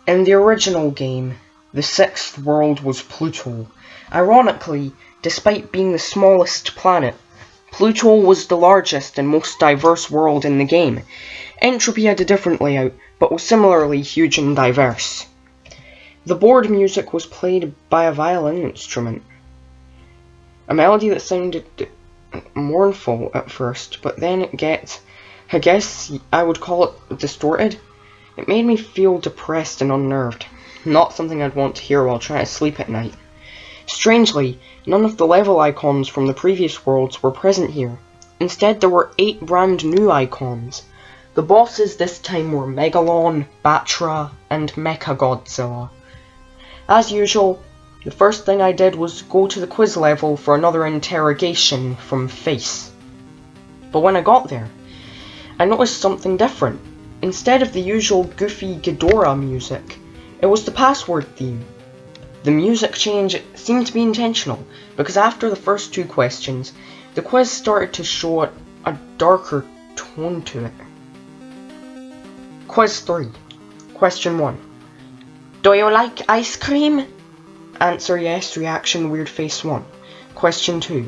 In the original game, the sixth world was Pluto. Ironically, despite being the smallest planet, Pluto was the largest and most diverse world in the game. Entropy had a different layout, but was similarly huge and diverse. The board music was played by a violin instrument. A melody that sounded mournful at first, but then it gets, I guess I would call it distorted. It made me feel depressed and unnerved, not something I'd want to hear while trying to sleep at night. Strangely, none of the level icons from the previous worlds were present here. Instead, there were 8 brand new icons. The bosses this time were Megalon, Batra, and Mecha Godzilla. As usual, the first thing I did was go to the quiz level for another interrogation from Face. But when I got there, I noticed something different. Instead of the usual goofy Ghidorah music, it was the password theme. The music change seemed to be intentional, because after the first 2 questions, the quiz started to show a darker tone to it. Quiz 3. Question 1. Do you like ice cream? Answer yes, reaction weird face 1. Question 2.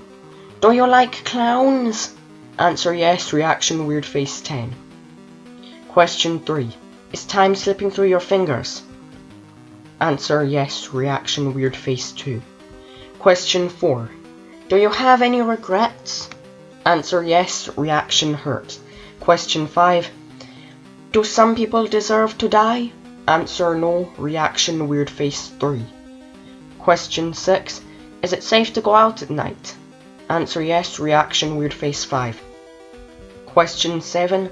Do you like clowns? Answer yes, reaction weird face 10. Question 3. Is time slipping through your fingers? Answer yes, reaction weird face 2. Question 4. Do you have any regrets? Answer yes, reaction hurt. Question 5. Do some people deserve to die? Answer no, reaction weird face 3. Question 6. Is it safe to go out at night? Answer yes, reaction weird face 5. Question 7.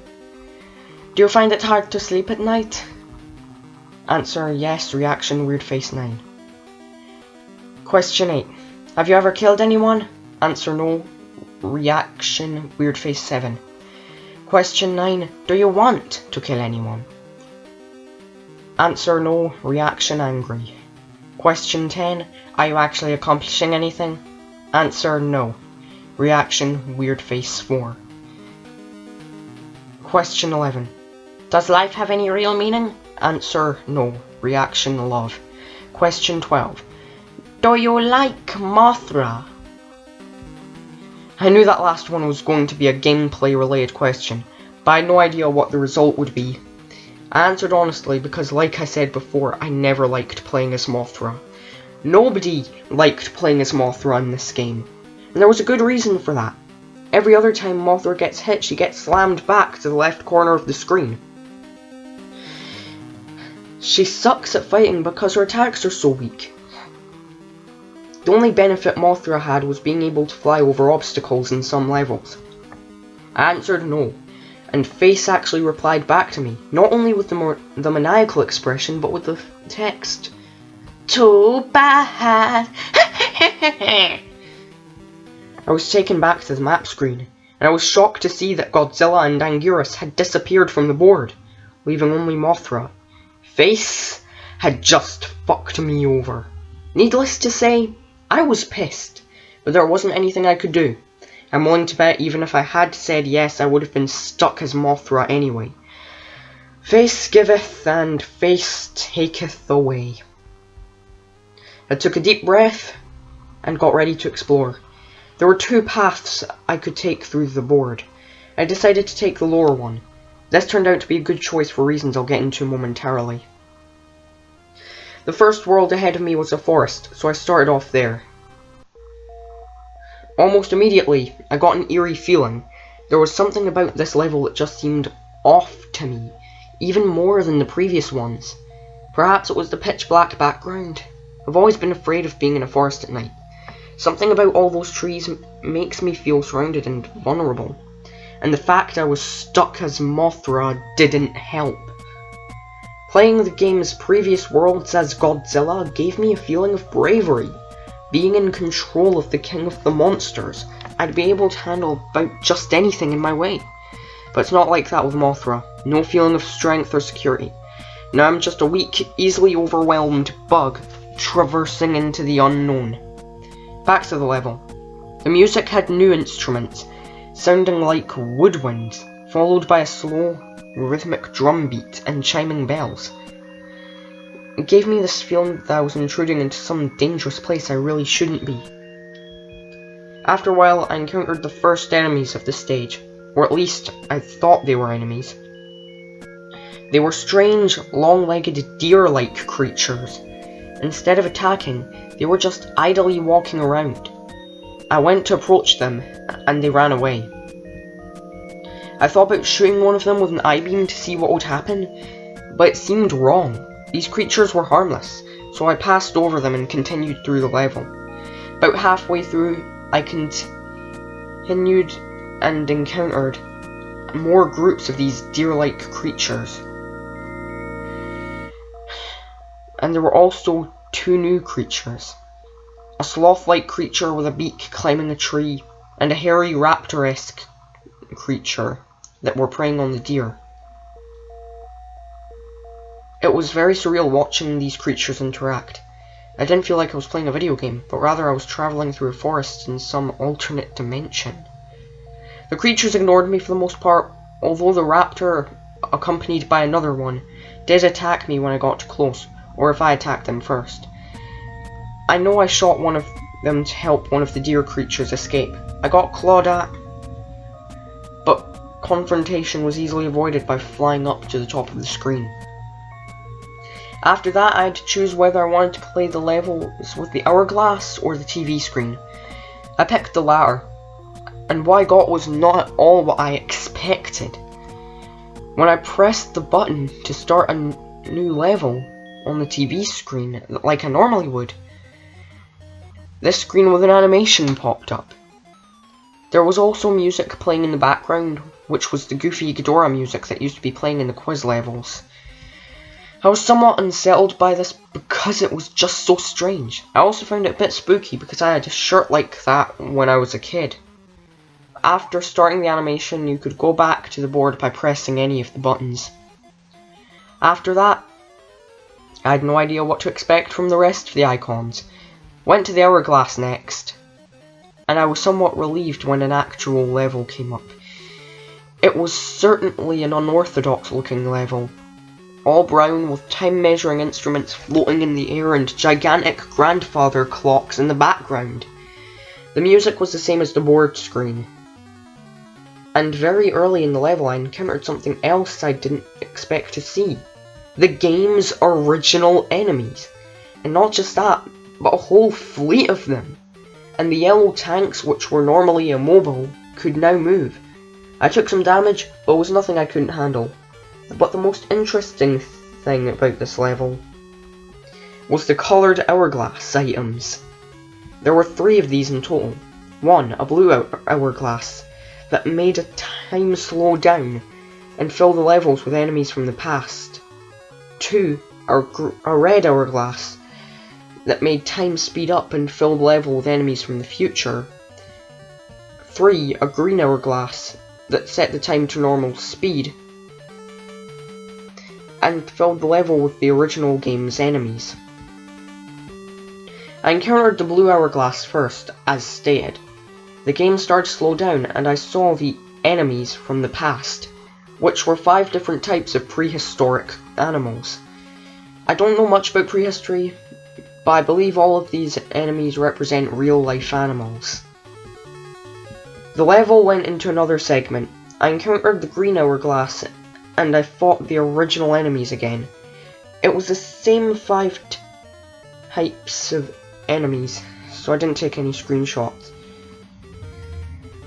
Do you find it hard to sleep at night? Answer yes, reaction weird face 9. Question 8. Have you ever killed anyone? Answer no, reaction weird face 7. Question 9. Do you want to kill anyone? Answer no, reaction angry. Question 10. Are you actually accomplishing anything? Answer no, reaction weird face 4. Question 11. Does life have any real meaning? Answer no, reaction love. Question 12. Do you like Mothra? I knew that last one was going to be a gameplay related question, but I had no idea what the result would be. I answered honestly because, like I said before, I never liked playing as Mothra. Nobody liked playing as Mothra in this game, and there was a good reason for that. Every other time Mothra gets hit, she gets slammed back to the left corner of the screen. She sucks at fighting because her attacks are so weak. The only benefit Mothra had was being able to fly over obstacles in some levels. I answered no, and Face actually replied back to me, not only with the maniacal expression, but with the text. Too bad. I was taken back to the map screen, and I was shocked to see that Godzilla and Anguirus had disappeared from the board, leaving only Mothra. Face had just fucked me over. Needless to say, I was pissed, but there wasn't anything I could do. I'm willing to bet even if I had said yes, I would have been stuck as Mothra anyway. Face giveth and face taketh away. I took a deep breath and got ready to explore. There were 2 paths I could take through the board. I decided to take the lower one. This turned out to be a good choice for reasons I'll get into momentarily. The first world ahead of me was a forest, so I started off there. Almost immediately, I got an eerie feeling. There was something about this level that just seemed off to me, even more than the previous ones. Perhaps it was the pitch black background. I've always been afraid of being in a forest at night. Something about all those trees makes me feel surrounded and vulnerable. And the fact I was stuck as Mothra didn't help. Playing the game's previous worlds as Godzilla gave me a feeling of bravery. Being in control of the king of the monsters, I'd be able to handle about just anything in my way. But it's not like that with Mothra. No feeling of strength or security. Now I'm just a weak, easily overwhelmed bug traversing into the unknown. Back to the level. The music had new instruments, sounding like woodwinds, followed by a slow, rhythmic drum beat and chiming bells. It gave me this feeling that I was intruding into some dangerous place I really shouldn't be. After a while, I encountered the first enemies of the stage, or at least I thought they were enemies. They were strange, long-legged deer-like creatures. Instead of attacking, they were just idly walking around. I went to approach them, and they ran away. I thought about shooting one of them with an I-beam to see what would happen, but it seemed wrong. These creatures were harmless, so I passed over them and continued through the level. About halfway through, I continued and encountered more groups of these deer-like creatures. And there were also two new creatures. A sloth-like creature with a beak climbing a tree, and a hairy raptor-esque creature that were preying on the deer. It was very surreal watching these creatures interact. I didn't feel like I was playing a video game, but rather I was travelling through a forest in some alternate dimension. The creatures ignored me for the most part, although the raptor, accompanied by another one, did attack me when I got too close, or if I attacked them first. I know I shot one of them to help one of the deer creatures escape. I got clawed at, but confrontation was easily avoided by flying up to the top of the screen. After that, I had to choose whether I wanted to play the levels with the hourglass or the TV screen. I picked the latter, and what I got was not at all what I expected. When I pressed the button to start a new level on the TV screen, like I normally would, this screen with an animation popped up. There was also music playing in the background, which was the goofy Ghidorah music that used to be playing in the quiz levels. I was somewhat unsettled by this because it was just so strange. I also found it a bit spooky because I had a shirt like that when I was a kid. After starting the animation, you could go back to the board by pressing any of the buttons. After that, I had no idea what to expect from the rest of the icons. Went to the hourglass next, and I was somewhat relieved when an actual level came up. It was certainly an unorthodox looking level. All brown with time measuring instruments floating in the air and gigantic grandfather clocks in the background. The music was the same as the board screen. And very early in the level I encountered something else I didn't expect to see. The game's original enemies. And not just that, but a whole fleet of them. And the yellow tanks, which were normally immobile, could now move. I took some damage, but it was nothing I couldn't handle. But the most interesting thing about this level was the coloured hourglass items. There were 3 of these in total. 1, a blue hourglass that made a time slow down and fill the levels with enemies from the past. 2, a red hourglass that made time speed up and fill the level with enemies from the future. 3, a green hourglass that set the time to normal speed and filled the level with the original game's enemies. I encountered the blue hourglass first, as stated. The game started to slow down and I saw the enemies from the past, which were 5 different types of prehistoric animals. I don't know much about prehistory, but I believe all of these enemies represent real-life animals. The level went into another segment. I encountered the green hourglass and I fought the original enemies again. It was the same 5 types of enemies, so I didn't take any screenshots.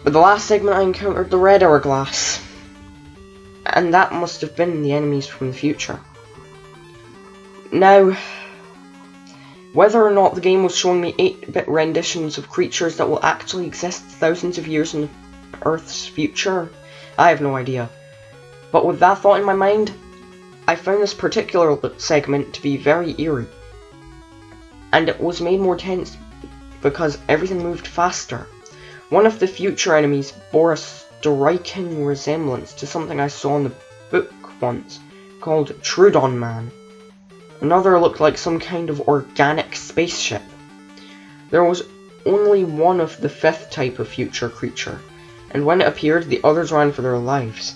But the last segment I encountered the red hourglass, and that must have been the enemies from the future. Now, whether or not the game was showing me 8-bit renditions of creatures that will actually exist thousands of years in Earth's future, I have no idea. But with that thought in my mind, I found this particular segment to be very eerie. And it was made more tense because everything moved faster. One of the future enemies bore a striking resemblance to something I saw in the book once, called Trudon Man. Another looked like some kind of organic spaceship. There was only one of the 5th type of future creature, and when it appeared, the others ran for their lives,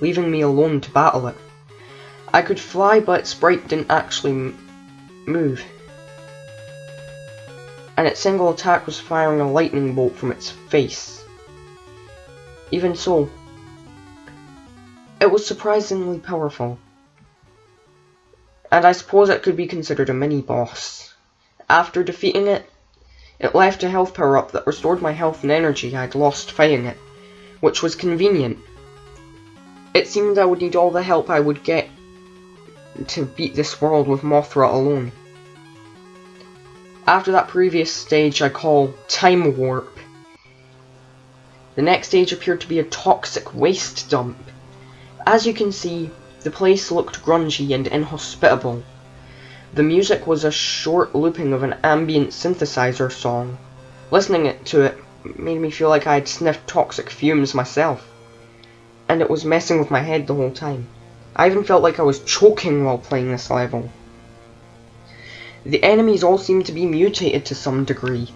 leaving me alone to battle it. I could fly, but sprite didn't actually move. And its single attack was firing a lightning bolt from its face. Even so, it was surprisingly powerful. And I suppose it could be considered a mini-boss. After defeating it, it left a health power-up that restored my health and energy I'd lost fighting it, which was convenient. It seemed I would need all the help I would get to beat this world with Mothra alone. After that previous stage I call Time Warp, the next stage appeared to be a toxic waste dump. As you can see, the place looked grungy and inhospitable. The music was a short looping of an ambient synthesizer song. Listening to it made me feel like I had sniffed toxic fumes myself, and it was messing with my head the whole time. I even felt like I was choking while playing this level. The enemies all seem to be mutated to some degree.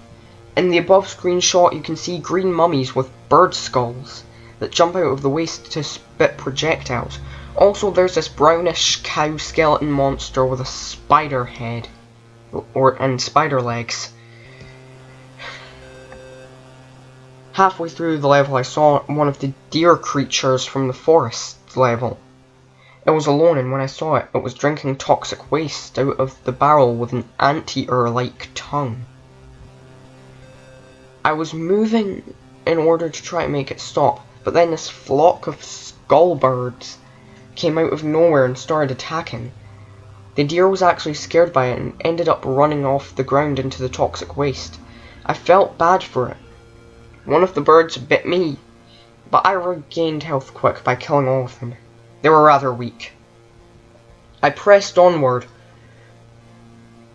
In the above screenshot you can see green mummies with bird skulls that jump out of the waste to spit projectiles. Also there's this brownish cow skeleton monster with a spider head and spider legs. Halfway through the level I saw one of the deer creatures from the forest level. It was alone, and when I saw it, it was drinking toxic waste out of the barrel with an anteater-like tongue. I was moving in order to try to make it stop, but then this flock of skullbirds came out of nowhere and started attacking. The deer was actually scared by it and ended up running off the ground into the toxic waste. I felt bad for it. One of the birds bit me, but I regained health quick by killing all of them. They were rather weak. I pressed onward,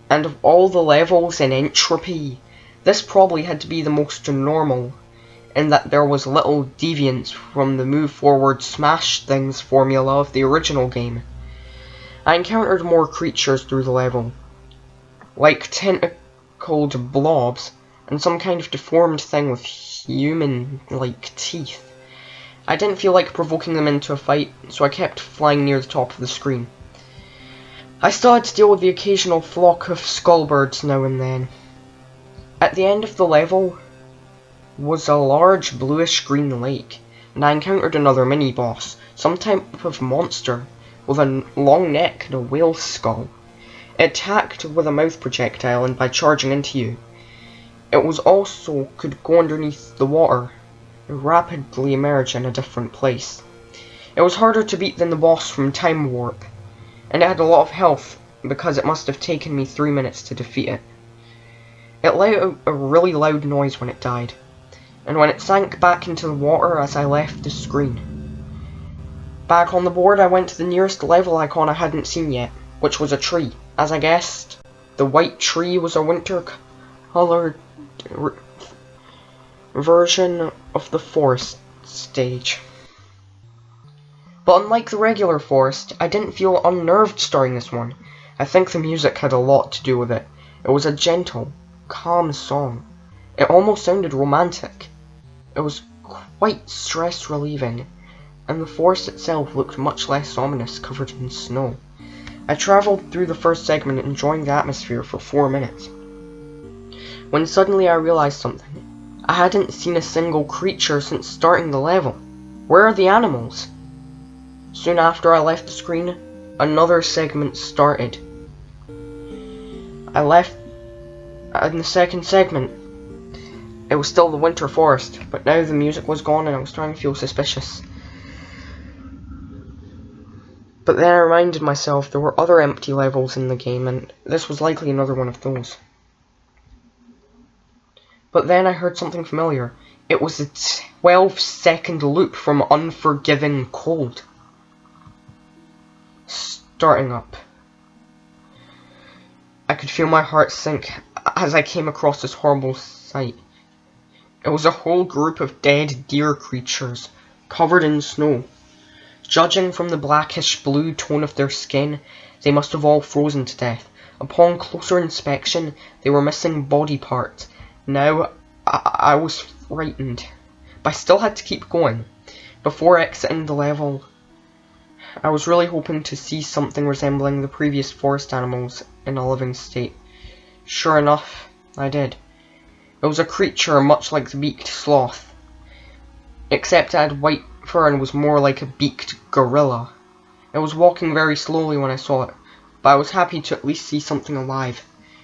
and of all the levels in Entropy, this probably had to be the most normal, in that there was little deviance from the move forward smash things formula of the original game. I encountered more creatures through the level, like tentacled blobs, and some kind of deformed thing with human-like teeth. I didn't feel like provoking them into a fight, so I kept flying near the top of the screen. I still had to deal with the occasional flock of skullbirds now and then. At the end of the level was a large bluish-green lake, and I encountered another mini-boss, some type of monster, with a long neck and a whale skull. It attacked with a mouth projectile and by charging into you. It was also could go underneath the water, rapidly emerge in a different place. It was harder to beat than the boss from Time Warp, and it had a lot of health because it must have taken me 3 minutes to defeat it. It let out a really loud noise when it died, and when it sank back into the water as I left the screen. Back on the board I went to the nearest level icon I hadn't seen yet, which was a tree. As I guessed, the white tree was a winter-coloured version of the forest stage. But unlike the regular forest, I didn't feel unnerved starting this one. I think the music had a lot to do with it. It was a gentle, calm song. It almost sounded romantic. It was quite stress-relieving, and the forest itself looked much less ominous, covered in snow. I travelled through the first segment enjoying the atmosphere for 4 minutes, when suddenly I realised something. I hadn't seen a single creature since starting the level. Where are the animals? Soon after I left the screen, another segment started. I left in the second segment. It was still the winter forest, but now the music was gone and I was starting to feel suspicious. But then I reminded myself there were other empty levels in the game, and this was likely another one of those. But then I heard something familiar. It was the 12-second loop from Unforgiving Cold. Starting up. I could feel my heart sink as I came across this horrible sight. It was a whole group of dead deer creatures, covered in snow. Judging from the blackish blue tone of their skin, they must have all frozen to death. Upon closer inspection, they were missing body parts. Now, I was frightened, but I still had to keep going. Before exiting the level, I was really hoping to see something resembling the previous forest animals in a living state. Sure enough, I did. It was a creature much like the beaked sloth, except it had white fur and was more like a beaked gorilla. It was walking very slowly when I saw it, but I was happy to at least see something alive.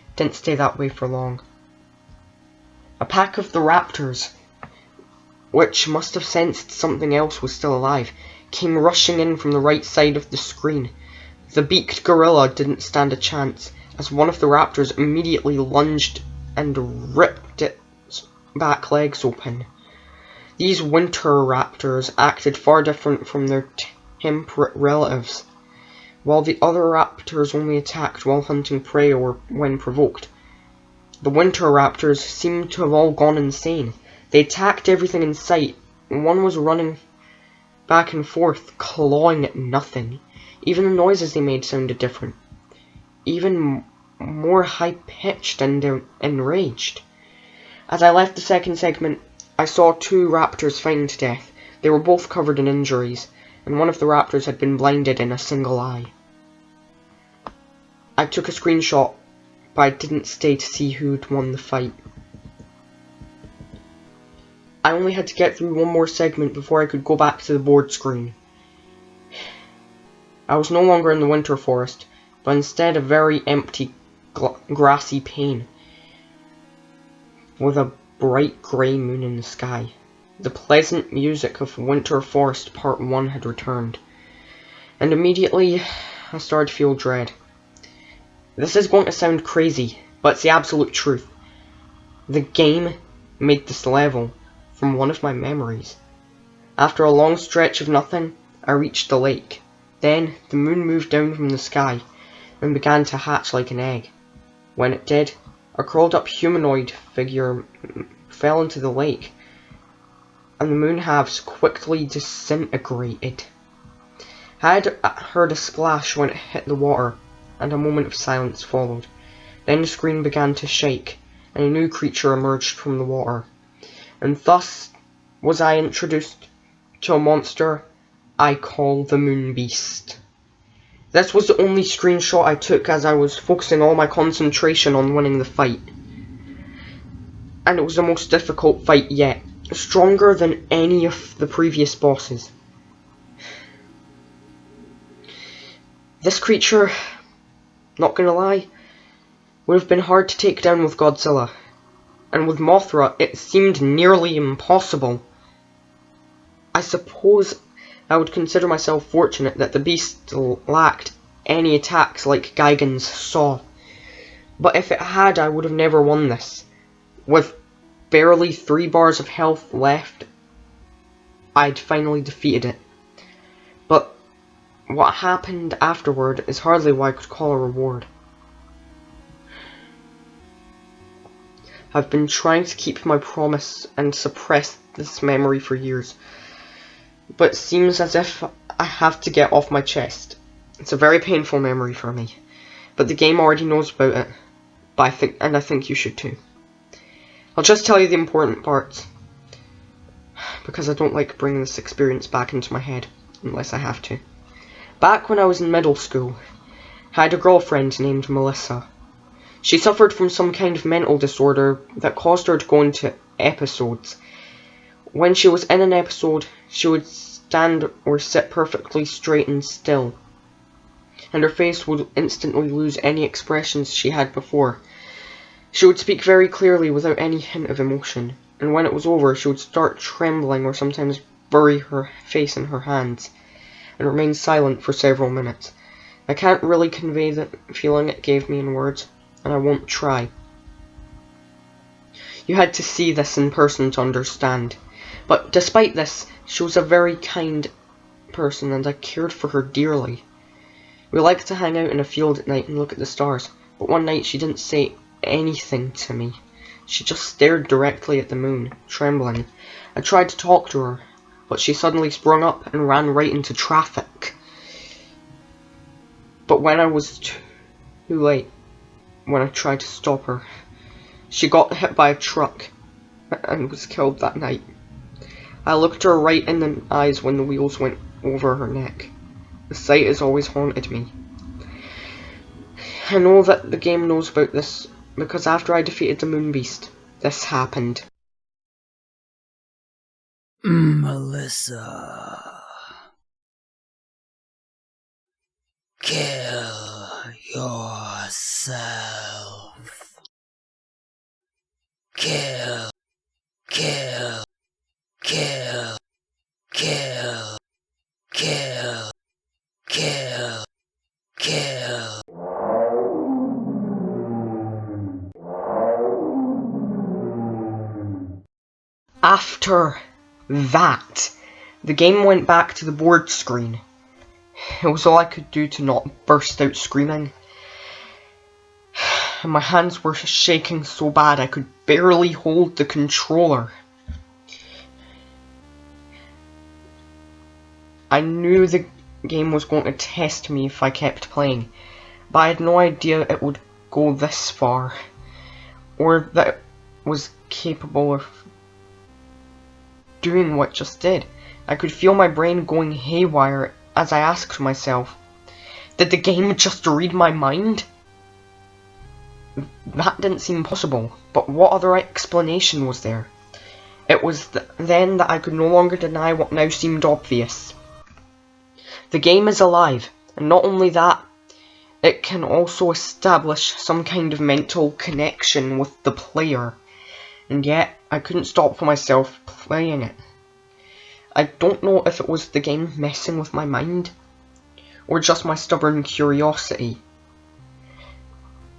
It didn't stay that way for long. A pack of the raptors, which must have sensed something else was still alive, came rushing in from the right side of the screen. The beaked gorilla didn't stand a chance, as one of the raptors immediately lunged and ripped its back legs open. These winter raptors acted far different from their temperate relatives. While the other raptors only attacked while hunting prey or when provoked, the winter raptors seemed to have all gone insane. They attacked everything in sight. One was running back and forth, clawing at nothing. Even the noises they made sounded different, even more high-pitched and enraged. As I left the second segment, I saw two raptors fighting to death. They were both covered in injuries, and one of the raptors had been blinded in a single eye. I took a screenshot, but I didn't stay to see who'd won the fight. I only had to get through one more segment before I could go back to the board screen. I was no longer in the winter forest, but instead a very empty, grassy plain, with a bright grey moon in the sky. The pleasant music of Winter Forest Part 1 had returned, and immediately I started to feel dread. This is going to sound crazy, but it's the absolute truth. The game made this level from one of my memories. After a long stretch of nothing, I reached the lake. Then the moon moved down from the sky and began to hatch like an egg. When it did, a curled up humanoid figure fell into the lake, and the moon halves quickly disintegrated. I had heard a splash when it hit the water, and a moment of silence followed. Then the screen began to shake, and a new creature emerged from the water. And thus was I introduced to a monster I call the Moon Beast. This was the only screenshot I took, as I was focusing all my concentration on winning the fight. And it was the most difficult fight yet, stronger than any of the previous bosses. This creature, not gonna lie, would have been hard to take down with Godzilla, and with Mothra it seemed nearly impossible. I suppose I would consider myself fortunate that the beast lacked any attacks like Gigan's saw, but if it had, I would have never won this. With barely 3 bars of health left, I'd finally defeated it. But what happened afterward is hardly what I could call a reward. I've been trying to keep my promise and suppress this memory for years, but it seems as if I have to get off my chest. It's a very painful memory for me, but the game already knows about it, I think you should too. I'll just tell you the important parts, because I don't like bringing this experience back into my head, unless I have to. Back when I was in middle school, I had a girlfriend named Melissa. She suffered from some kind of mental disorder that caused her to go into episodes. When she was in an episode, she would stand or sit perfectly straight and still, and her face would instantly lose any expressions she had before. She would speak very clearly without any hint of emotion, and when it was over, she would start trembling or sometimes bury her face in her hands, and remain silent for several minutes. I can't really convey the feeling it gave me in words, and I won't try. You had to see this in person to understand. But despite this, she was a very kind person, and I cared for her dearly. We liked to hang out in a field at night and look at the stars, but one night she didn't say anything to me. She just stared directly at the moon, trembling. I tried to talk to her, but she suddenly sprung up and ran right into traffic. But when I was too late, when I tried to stop her, she got hit by a truck and was killed that night. I looked her right in the eyes when the wheels went over her neck. The sight has always haunted me. I know that the game knows about this because after I defeated the Moon Beast, this happened. Melissa, kill yourself. Kill. After that, the game went back to the board screen. It was all I could do to not burst out screaming. And my hands were shaking so bad I could barely hold the controller. I knew the game was going to test me if I kept playing, but I had no idea it would go this far, or that it was capable of doing what it just did. I could feel my brain going haywire as I asked myself, did the game just read my mind? That didn't seem possible, but what other explanation was there? It was then that I could no longer deny what now seemed obvious. The game is alive, and not only that, it can also establish some kind of mental connection with the player, and yet I couldn't stop myself playing it. I don't know if it was the game messing with my mind, or just my stubborn curiosity.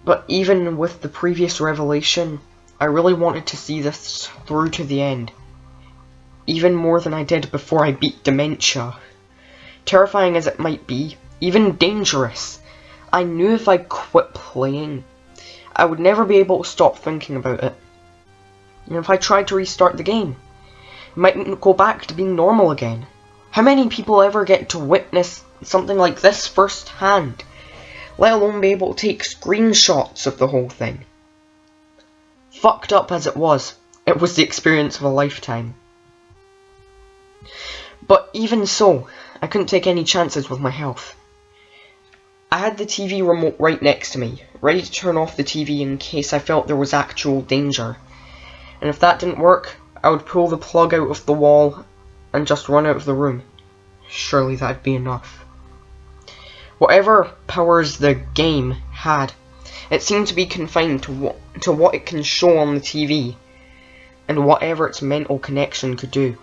But even with the previous revelation, I really wanted to see this through to the end, even more than I did before I beat dementia. Terrifying as it might be, even dangerous, I knew if I quit playing, I would never be able to stop thinking about it. And if I tried to restart the game, it might go back to being normal again. How many people ever get to witness something like this firsthand, let alone be able to take screenshots of the whole thing? Fucked up as it was the experience of a lifetime. But even so, I couldn't take any chances with my health. I had the TV remote right next to me, ready to turn off the TV in case I felt there was actual danger. And if that didn't work, I would pull the plug out of the wall and just run out of the room. Surely that'd be enough. Whatever powers the game had, it seemed to be confined to what it can show on the TV, and whatever its mental connection could do.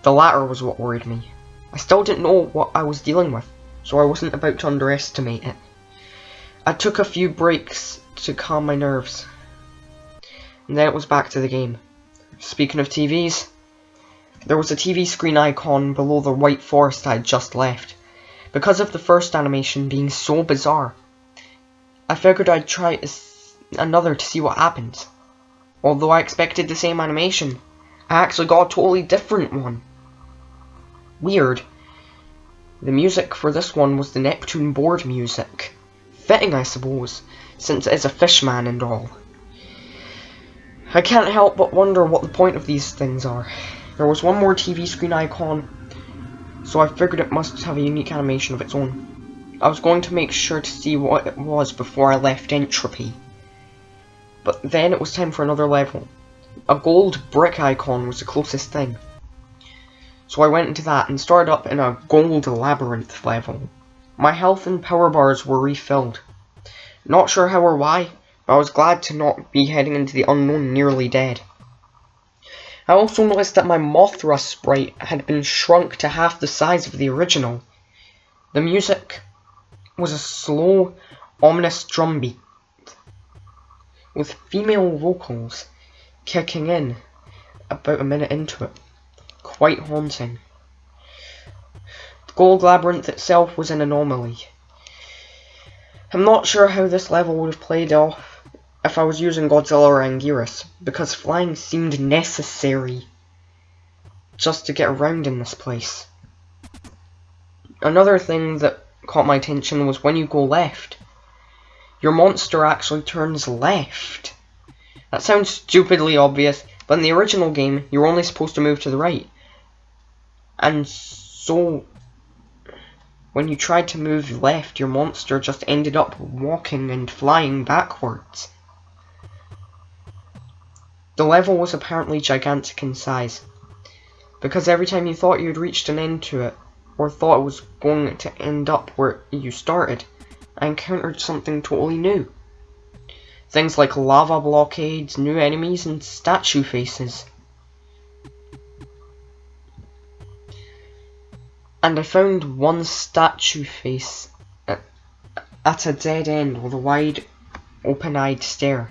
The latter was what worried me. I still didn't know what I was dealing with, so I wasn't about to underestimate it. I took a few breaks to calm my nerves, and then it was back to the game. Speaking of TVs, there was a TV screen icon below the white forest I had just left. Because of the first animation being so bizarre, I figured I'd try another to see what happens. Although I expected the same animation, I actually got a totally different one. Weird. The music for this one was the Neptune board music. Fitting, I suppose, since it is a fishman and all. I can't help but wonder what the point of these things are. There was one more TV screen icon, so I figured it must have a unique animation of its own. I was going to make sure to see what it was before I left Entropy. But then it was time for another level. A gold brick icon was the closest thing. So I went into that and started up in a gold labyrinth level. My health and power bars were refilled. Not sure how or why, but I was glad to not be heading into the unknown nearly dead. I also noticed that my Mothra sprite had been shrunk to half the size of the original. The music was a slow, ominous drum beat, with female vocals kicking in about a minute into it. Quite haunting. The gold labyrinth itself was an anomaly. I'm not sure how this level would have played off if I was using Godzilla or Anguirus, because flying seemed necessary just to get around in this place. Another thing that caught my attention was when you go left, your monster actually turns left. That sounds stupidly obvious, but in the original game, you're only supposed to move to the right. And so when you tried to move left, your monster just ended up walking and flying backwards. The level was apparently gigantic in size, because every time you thought you'd reached an end to it, or thought it was going to end up where you started, I encountered something totally new. Things like lava blockades, new enemies, and statue faces. And I found one statue face at a dead end with a wide, open-eyed stare.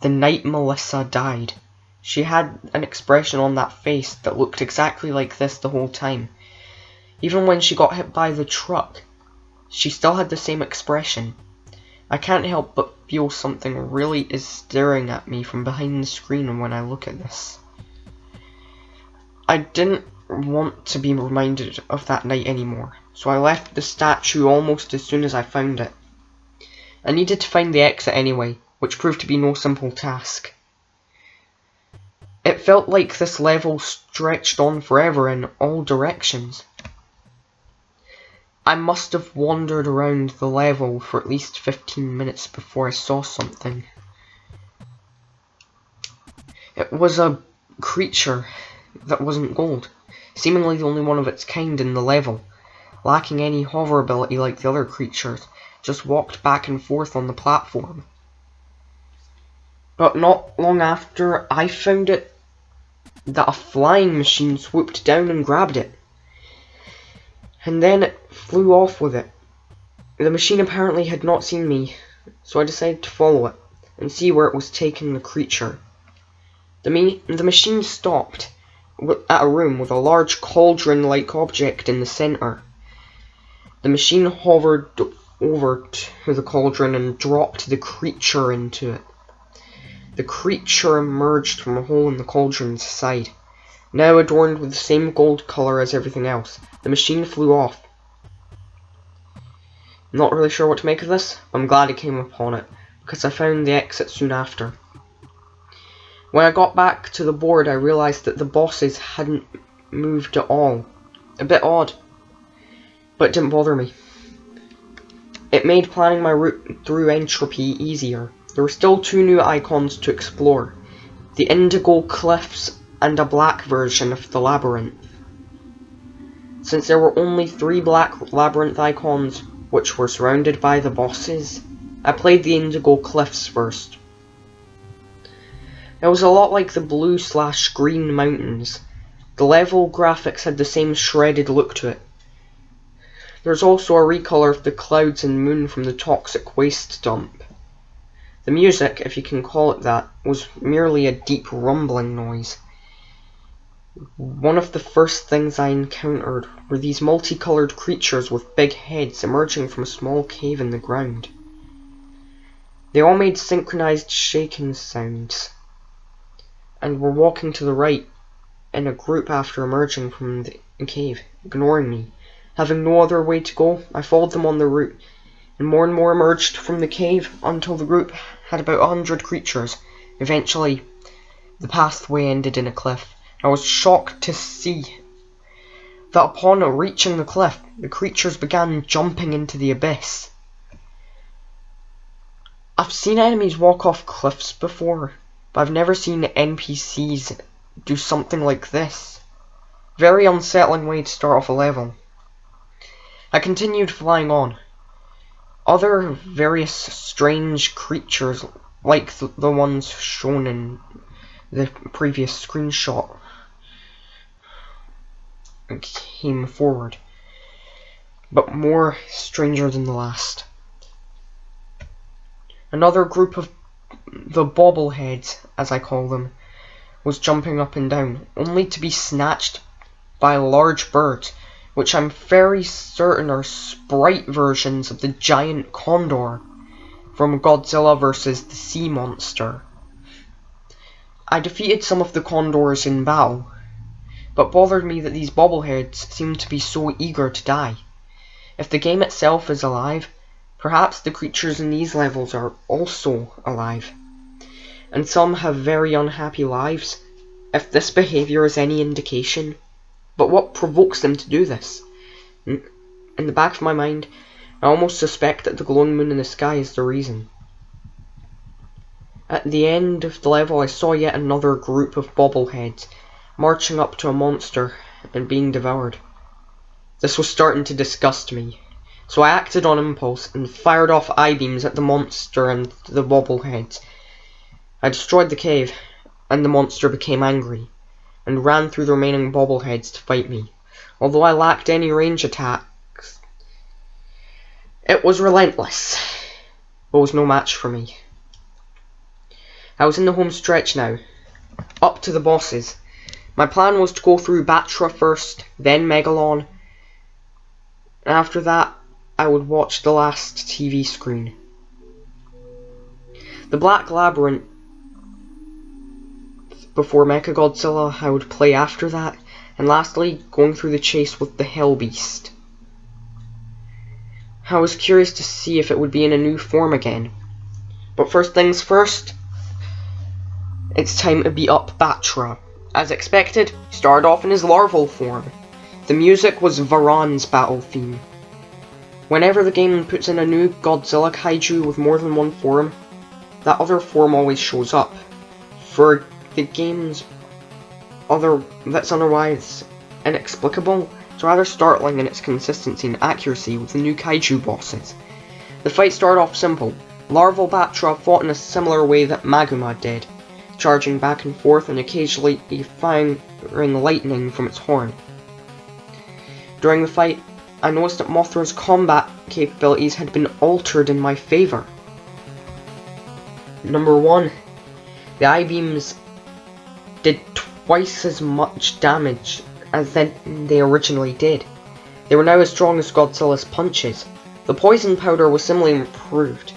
The night Melissa died. She had an expression on that face that looked exactly like this the whole time. Even when she got hit by the truck, she still had the same expression. I can't help but feel something really is staring at me from behind the screen when I look at this. I didn't want to be reminded of that night anymore, so I left the statue almost as soon as I found it. I needed to find the exit anyway, which proved to be no simple task. It felt like this level stretched on forever in all directions. I must have wandered around the level for at least 15 minutes before I saw something. It was a creature that wasn't gold, seemingly the only one of its kind in the level, lacking any hover ability like the other creatures, just walked back and forth on the platform. But not long after I found it, that a flying machine swooped down and grabbed it. And then it flew off with it. The machine apparently had not seen me, so I decided to follow it and see where it was taking the creature. The machine stopped at a room with a large cauldron-like object in the center. The machine hovered over to the cauldron and dropped the creature into it. The creature emerged from a hole in the cauldron's side, now adorned with the same gold color as everything else. The machine flew off. I'm not really sure what to make of this, but I'm glad I came upon it, because I found the exit soon after. When I got back to the board, I realized that the bosses hadn't moved at all. A bit odd, but it didn't bother me. It made planning my route through Entropy easier. There were still 2 new icons to explore, the Indigo Cliffs and a black version of the Labyrinth. Since there were only 3 black Labyrinth icons, which were surrounded by the bosses, I played the Indigo Cliffs first. It was a lot like the blue/green mountains. The level graphics had the same shredded look to it. There's also a recolor of the clouds and moon from the toxic waste dump. The music, if you can call it that, was merely a deep rumbling noise. One of the first things I encountered were these multicolored creatures with big heads emerging from a small cave in the ground. They all made synchronized shaking sounds, and were walking to the right in a group after emerging from the cave, ignoring me. Having no other way to go, I followed them on their route, and more emerged from the cave until the group had about 100 creatures. Eventually, the pathway ended in a cliff. I was shocked to see that upon reaching the cliff, the creatures began jumping into the abyss. I've seen enemies walk off cliffs before, but I've never seen NPCs do something like this. Very unsettling way to start off a level. I continued flying on. Other various strange creatures, like the ones shown in the previous screenshot, came forward, but more stranger than the last. Another group of the bobbleheads, as I call them, was jumping up and down, only to be snatched by large birds, which I'm very certain are sprite versions of the giant condor from Godzilla vs. the Sea Monster. I defeated some of the condors in battle, but bothered me that these bobbleheads seemed to be so eager to die. If the game itself is alive, perhaps the creatures in these levels are also alive, and some have very unhappy lives, if this behaviour is any indication. But what provokes them to do this? In the back of my mind, I almost suspect that the glowing moon in the sky is the reason. At the end of the level, I saw yet another group of bobbleheads marching up to a monster and being devoured. This was starting to disgust me, so I acted on impulse and fired off I-beams at the monster and the bobbleheads. I destroyed the cave, and the monster became angry, and ran through the remaining bobbleheads to fight me. Although I lacked any range attacks, it was relentless, but was no match for me. I was in the home stretch now, up to the bosses. My plan was to go through Batra first, then Megalon, and after that, I would watch the last TV screen. The Black Labyrinth before Mechagodzilla I would play after that, and lastly, going through the chase with the Hell Beast. I was curious to see if it would be in a new form again. But first things first, it's time to beat up Batra. As expected, he started off in his larval form. The music was Varan's battle theme. Whenever the game puts in a new Godzilla kaiju with more than one form, that other form always shows up. For the game's that's otherwise inexplicable, it's rather startling in its consistency and accuracy with the new kaiju bosses. The fight started off simple. Larval Batra fought in a similar way that Maguma did, charging back and forth and occasionally firing lightning from its horn. During the fight, I noticed that Mothra's combat capabilities had been altered in my favour. Number 1, the I-beams did twice as much damage as they originally did. They were now as strong as Godzilla's punches. The poison powder was similarly improved.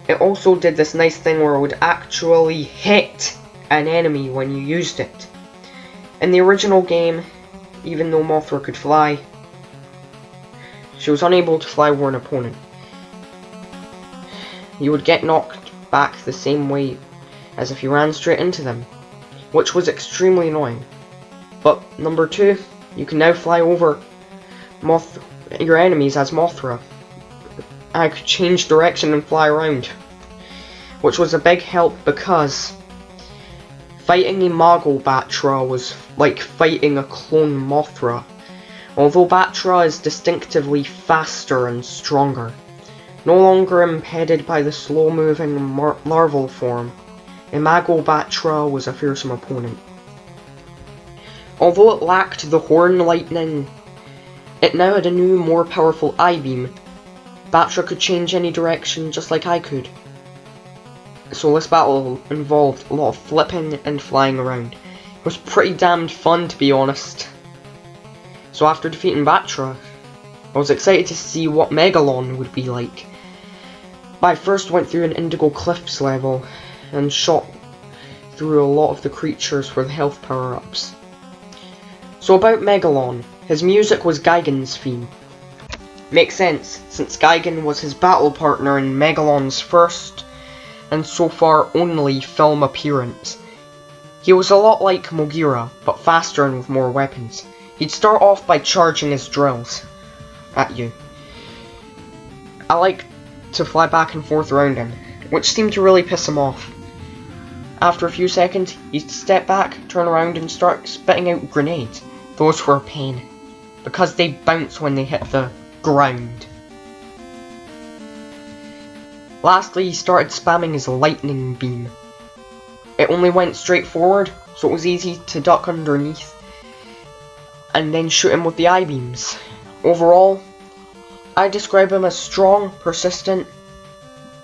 It also did this nice thing where it would actually hit an enemy when you used it. In the original game, even though Mothra could fly, she was unable to fly over an opponent. You would get knocked back the same way as if you ran straight into them, which was extremely annoying. But number 2, you can now fly over your enemies as Mothra. I could change direction and fly around, which was a big help because fighting Imago Batra was like fighting a clone Mothra. Although Batra is distinctively faster and stronger, no longer impeded by the slow-moving larval form, Imago Batra was a fearsome opponent. Although it lacked the horn lightning, it now had a new, more powerful I-beam. Batra could change any direction just like I could. So this battle involved a lot of flipping and flying around. It was pretty damned fun, to be honest. So after defeating Batra, I was excited to see what Megalon would be like. But I first went through an Indigo Cliffs level and shot through a lot of the creatures for the health power-ups. So about Megalon, his music was Gigan's theme. Makes sense, since Gigan was his battle partner in Megalon's first, and so far only, film appearance. He was a lot like Mogira, but faster and with more weapons. He'd start off by charging his drills at you. I like to fly back and forth around him, which seemed to really piss him off. After a few seconds, he'd step back, turn around and start spitting out grenades. Those were a pain, because they bounce when they hit the ground. Lastly, he started spamming his lightning beam. It only went straight forward, so it was easy to duck underneath and then shoot him with the I-beams. Overall, I describe him as strong, persistent,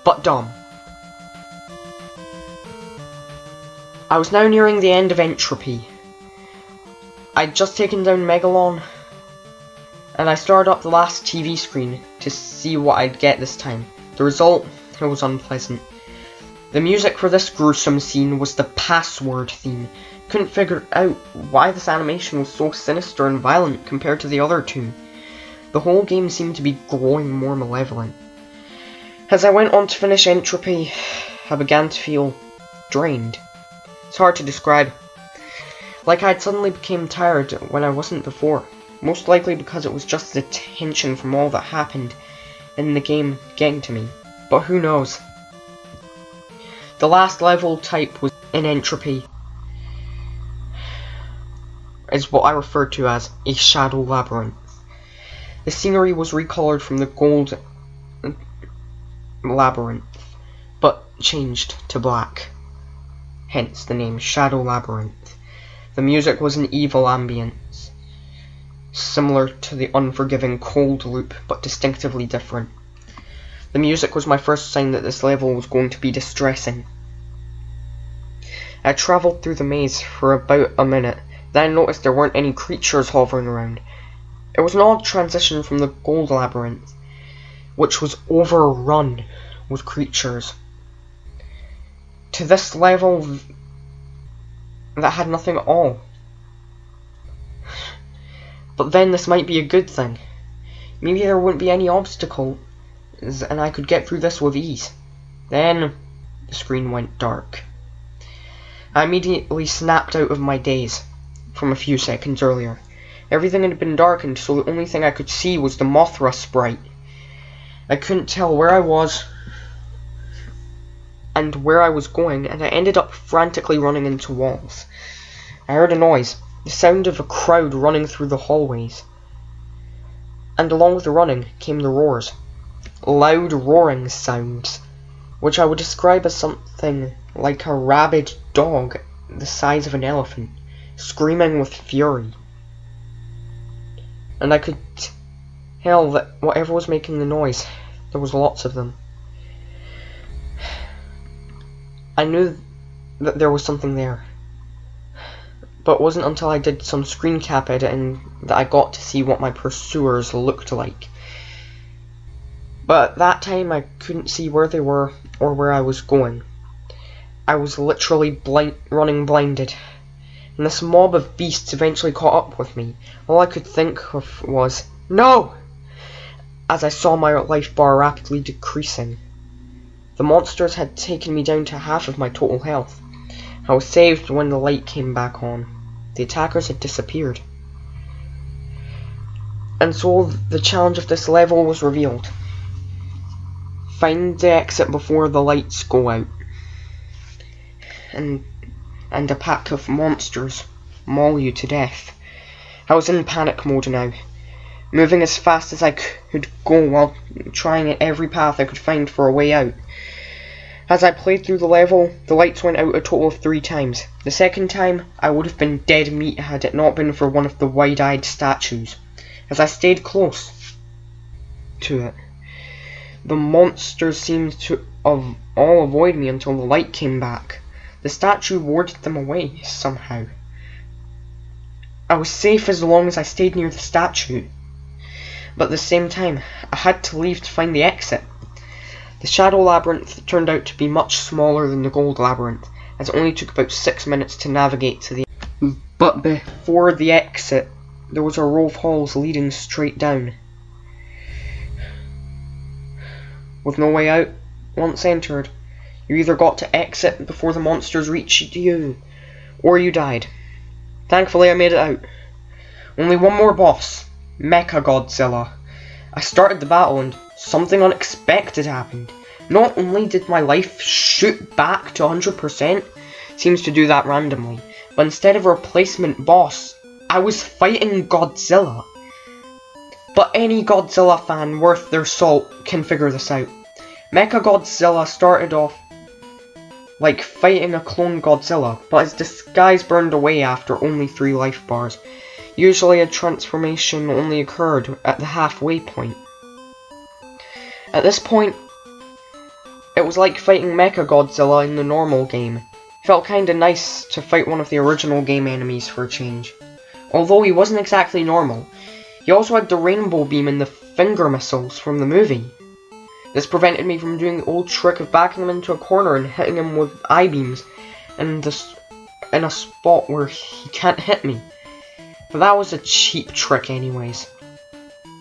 but dumb. I was now nearing the end of Entropy. I'd just taken down Megalon, and I started up the last TV screen to see what I'd get this time. The result, it was unpleasant. The music for this gruesome scene was the Password theme. Couldn't figure out why this animation was so sinister and violent compared to the other two. The whole game seemed to be growing more malevolent. As I went on to finish Entropy, I began to feel drained. It's hard to describe. Like I'd suddenly became tired when I wasn't before. most likely because it was just the tension from all that happened in the game getting to me. But who knows? The last level type was in Entropy, is what I referred to as a shadow labyrinth. The scenery was recolored from the gold labyrinth, but changed to black, hence the name Shadow Labyrinth. The music was an evil ambience, similar to the unforgiving Cold Loop, but distinctively different. The music was my first sign that this level was going to be distressing. I travelled through the maze for about a minute, then I noticed there weren't any creatures hovering around. It was an odd transition from the Gold Labyrinth, which was overrun with creatures, to this level that had nothing at all. But then this might be a good thing. Maybe there wouldn't be any obstacles and I could get through this with ease. Then the screen went dark. I immediately snapped out of my daze from a few seconds earlier. Everything had been darkened, so the only thing I could see was the Mothra sprite. I couldn't tell where I was and where I was going, and I ended up frantically running into walls. I heard a noise, the sound of a crowd running through the hallways. And along with the running came the roars. Loud roaring sounds, which I would describe as something like a rabid dog the size of an elephant, screaming with fury. And I could tell that whatever was making the noise, there was lots of them. I knew that there was something there, but it wasn't until I did some screen cap editing that I got to see what my pursuers looked like. But at that time I couldn't see where they were or where I was going. I was literally running blinded, and this mob of beasts eventually caught up with me. All I could think of was, "No!" as I saw my life bar rapidly decreasing. The monsters had taken me down to half of my total health. I was saved when the light came back on. The attackers had disappeared. And so the challenge of this level was revealed. Find the exit before the lights go out. And a pack of monsters maul you to death. I was in panic mode now, moving as fast as I could go while trying at every path I could find for a way out. As I played through the level, the lights went out a total of 3 times. The second time, I would have been dead meat had it not been for one of the wide-eyed statues. As I stayed close to it, the monsters seemed to all avoid me until the light came back. The statue warded them away, somehow. I was safe as long as I stayed near the statue, but at the same time, I had to leave to find the exit. The Shadow Labyrinth turned out to be much smaller than the Gold Labyrinth, as it only took about 6 minutes to navigate to the exit. But before the exit, there was a row of halls leading straight down, with no way out. Once entered, you either got to exit before the monsters reached you, or you died. Thankfully I made it out. Only one more boss, Mecha Godzilla. I started the battle and something unexpected happened. Not only did my life shoot back to 100%, seems to do that randomly, but instead of a replacement boss, I was fighting Godzilla. But any Godzilla fan worth their salt can figure this out. Mecha Godzilla started off like fighting a clone Godzilla, but his disguise burned away after only 3 life bars. Usually a transformation only occurred at the halfway point. At this point, it was like fighting Mecha Godzilla in the normal game. It felt kinda nice to fight one of the original game enemies for a change. Although he wasn't exactly normal, he also had the rainbow beam and the finger missiles from the movie. This prevented me from doing the old trick of backing him into a corner and hitting him with I-beams in a spot where he can't hit me. But that was a cheap trick anyways.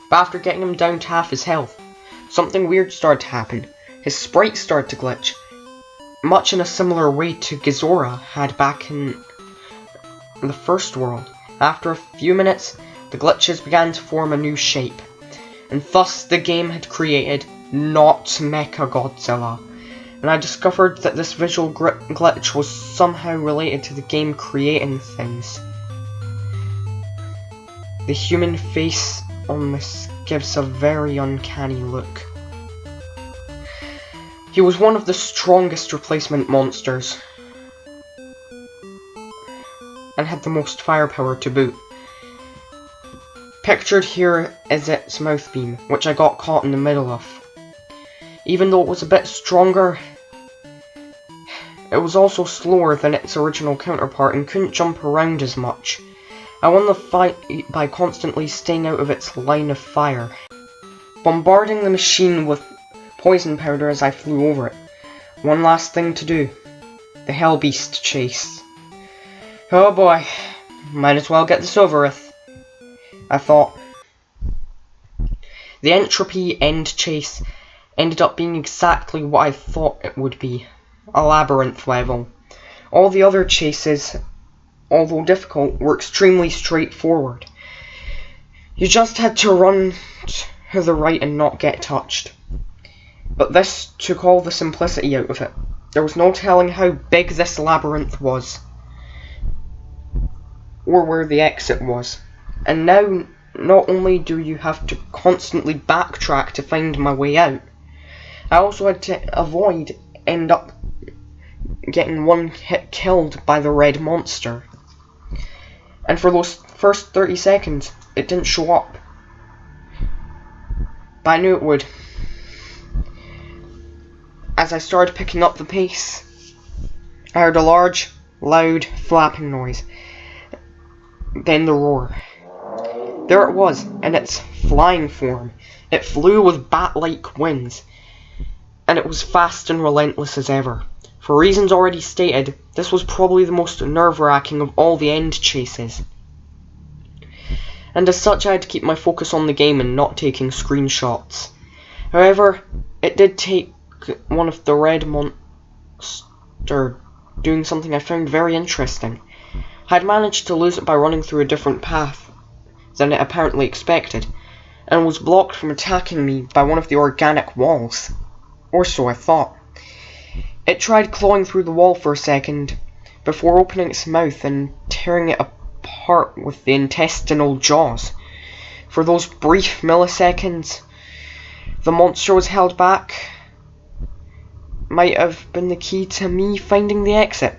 But after getting him down to half his health, something weird started to happen. His sprite started to glitch, much in a similar way to Godzilla had back in the first world. After a few minutes, the glitches began to form a new shape, and thus the game had created not Mechagodzilla, and I discovered that this visual glitch was somehow related to the game creating things. The human face on this gives a very uncanny look. He was one of the strongest replacement monsters, and had the most firepower to boot. Pictured here is its mouth beam, which I got caught in the middle of. Even though it was a bit stronger, it was also slower than its original counterpart and couldn't jump around as much. I won the fight by constantly staying out of its line of fire, bombarding the machine with poison powder as I flew over it. One last thing to do. The Hell Beast chase. Oh boy, might as well get this over with, I thought. The Entropy end chase ended up being exactly what I thought it would be. A labyrinth level. All the other chases, although difficult, were extremely straightforward. You just had to run to the right and not get touched. But this took all the simplicity out of it. There was no telling how big this labyrinth was, or where the exit was. And now, not only do you have to constantly backtrack to find my way out, I also had to avoid end up getting one hit killed by the red monster. And for those first 30 seconds, it didn't show up. But I knew it would. As I started picking up the pace, I heard a large, loud, flapping noise. Then the roar. There it was, in its flying form. It flew with bat-like wings, and it was fast and relentless as ever. For reasons already stated, this was probably the most nerve-wracking of all the end chases. And as such, I had to keep my focus on the game and not taking screenshots. However, it did take one of the red monster doing something I found very interesting. I had managed to lose it by running through a different path than it apparently expected, and was blocked from attacking me by one of the organic walls. Or so I thought. It tried clawing through the wall for a second, before opening its mouth and tearing it apart with the intestinal jaws. For those brief milliseconds, the monster was held back. Might have been the key to me finding the exit.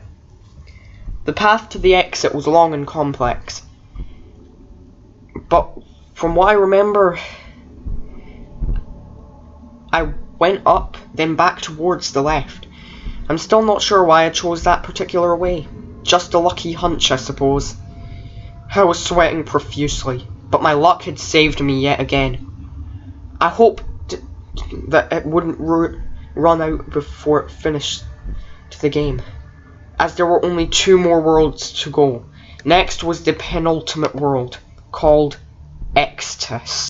The path to the exit was long and complex, but from what I remember, I went up, then back towards the left. I'm still not sure why I chose that particular way. Just a lucky hunch, I suppose. I was sweating profusely, but my luck had saved me yet again. I hoped that it wouldn't run out before it finished the game, as there were only 2 more worlds to go. Next was the penultimate world, called Extus.